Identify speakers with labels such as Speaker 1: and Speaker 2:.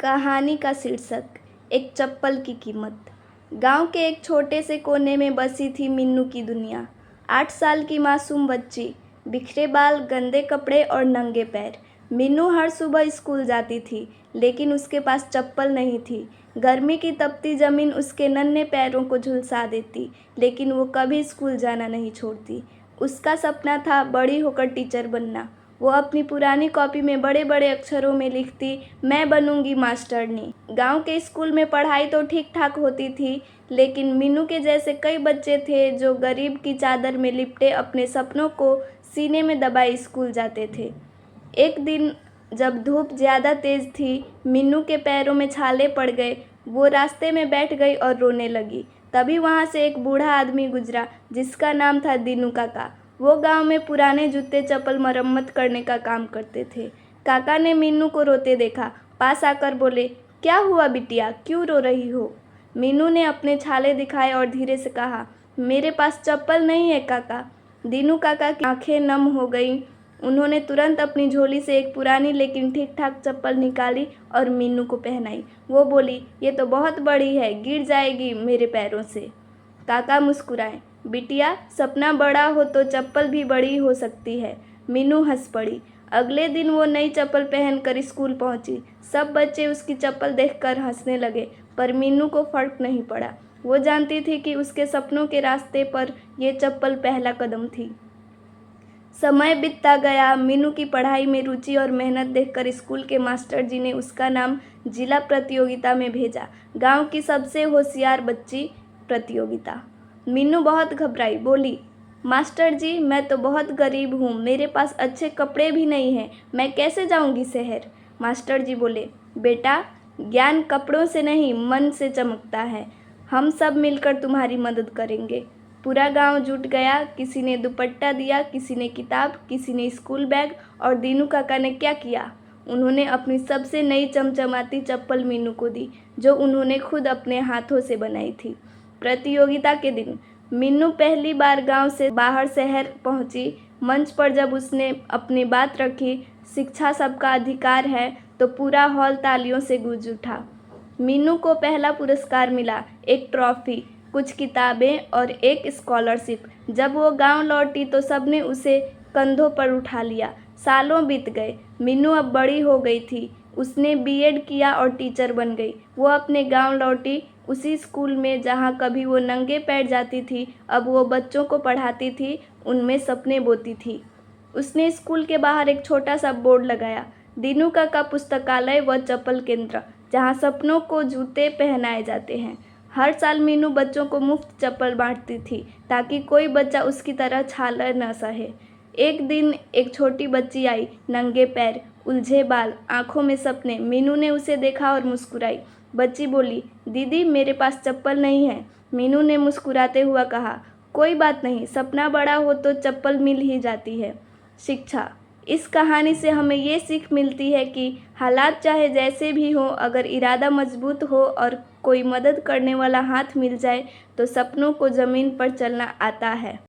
Speaker 1: कहानी का शीर्षक एक चप्पल की कीमत। गांव के एक छोटे से कोने में बसी थी मीनू की दुनिया। 8 साल की मासूम बच्ची, बिखरे बाल, गंदे कपड़े और नंगे पैर। मीनू हर सुबह स्कूल जाती थी, लेकिन उसके पास चप्पल नहीं थी। गर्मी की तपती ज़मीन उसके नन्हे पैरों को झुलसा देती, लेकिन वो कभी स्कूल जाना नहीं छोड़ती। उसका सपना था बड़ी होकर टीचर बनना। वो अपनी पुरानी कॉपी में बड़े बड़े अक्षरों में लिखती, मैं बनूंगी मास्टरनी। गांव के स्कूल में पढ़ाई तो ठीक ठाक होती थी, लेकिन मीनू के जैसे कई बच्चे थे जो गरीब की चादर में लिपटे अपने सपनों को सीने में दबाए स्कूल जाते थे। एक दिन जब धूप ज़्यादा तेज़ थी, मीनू के पैरों में छाले पड़ गए। वो रास्ते में बैठ गई और रोने लगी। तभी वहाँ से एक बूढ़ा आदमी गुजरा जिसका नाम था दीनू काका। वो गांव में पुराने जूते चप्पल मरम्मत करने का काम करते थे। काका ने मीनू को रोते देखा। पास आकर बोले, क्या हुआ बिटिया, क्यों रो रही हो? मीनू ने अपने छाले दिखाए और धीरे से कहा, मेरे पास चप्पल नहीं है काका। दीनू काका की आंखें नम हो गईं। उन्होंने तुरंत अपनी झोली से एक पुरानी लेकिन ठीक ठाक चप्पल निकाली और मीनू को पहनाई। वो बोली, ये तो बहुत बड़ी है, गिर जाएगी मेरे पैरों से। काका मुस्कुराए, बिटिया सपना बड़ा हो तो चप्पल भी बड़ी हो सकती है। मीनू हंस पड़ी। अगले दिन वो नई चप्पल पहनकर स्कूल पहुंची। सब बच्चे उसकी चप्पल देखकर हंसने लगे, पर मीनू को फर्क नहीं पड़ा। वो जानती थी कि उसके सपनों के रास्ते पर ये चप्पल पहला कदम थी। समय बीतता गया। मीनू की पढ़ाई में रुचि और मेहनत देखकर स्कूल के मास्टर जी ने उसका नाम जिला प्रतियोगिता में भेजा। गांव की सबसे होशियार बच्ची प्रतियोगिता। मीनू बहुत घबराई, बोली, मास्टर जी मैं तो बहुत गरीब हूँ, मेरे पास अच्छे कपड़े भी नहीं हैं, मैं कैसे जाऊँगी शहर? मास्टर जी बोले, बेटा ज्ञान कपड़ों से नहीं मन से चमकता है। हम सब मिलकर तुम्हारी मदद करेंगे। पूरा गांव जुट गया। किसी ने दुपट्टा दिया, किसी ने किताब, किसी ने स्कूल बैग। और दीनू काका ने क्या किया? उन्होंने अपनी सबसे नई चमचमाती चप्पल मीनू को दी, जो उन्होंने खुद अपने हाथों से बनाई थी। प्रतियोगिता के दिन मीनू पहली बार गांव से बाहर शहर पहुंची। मंच पर जब उसने अपनी बात रखी, शिक्षा सबका अधिकार है, तो पूरा हॉल तालियों से गूंज उठा। मीनू को पहला पुरस्कार मिला, एक ट्रॉफी, कुछ किताबें और एक स्कॉलरशिप। जब वो गांव लौटी तो सबने उसे कंधों पर उठा लिया। सालों बीत गए। मीनू अब बड़ी हो गई थी। उसने बीएड किया और टीचर बन गई। वो अपने गांव लौटी, उसी स्कूल में जहां कभी वो नंगे पैर जाती थी, अब वो बच्चों को पढ़ाती थी, उनमें सपने बोती थी। उसने स्कूल के बाहर एक छोटा सा बोर्ड लगाया, दीनू काका पुस्तकालय व चप्पल केंद्र, जहां सपनों को जूते पहनाए जाते हैं। हर साल मीनू बच्चों को मुफ्त चप्पल बांटती थी, ताकि कोई बच्चा उसकी तरह छाला न सहे। एक दिन एक छोटी बच्ची आई, नंगे पैर, उलझे बाल, आंखों में सपने। मीनू ने उसे देखा और मुस्कुराई। बच्ची बोली, दीदी मेरे पास चप्पल नहीं है। मीनू ने मुस्कुराते हुआ कहा, कोई बात नहीं, सपना बड़ा हो तो चप्पल मिल ही जाती है। शिक्षा। इस कहानी से हमें ये सीख मिलती है कि हालात चाहे जैसे भी हों, अगर इरादा मजबूत हो और कोई मदद करने वाला हाथ मिल जाए तो सपनों को ज़मीन पर चलना आता है।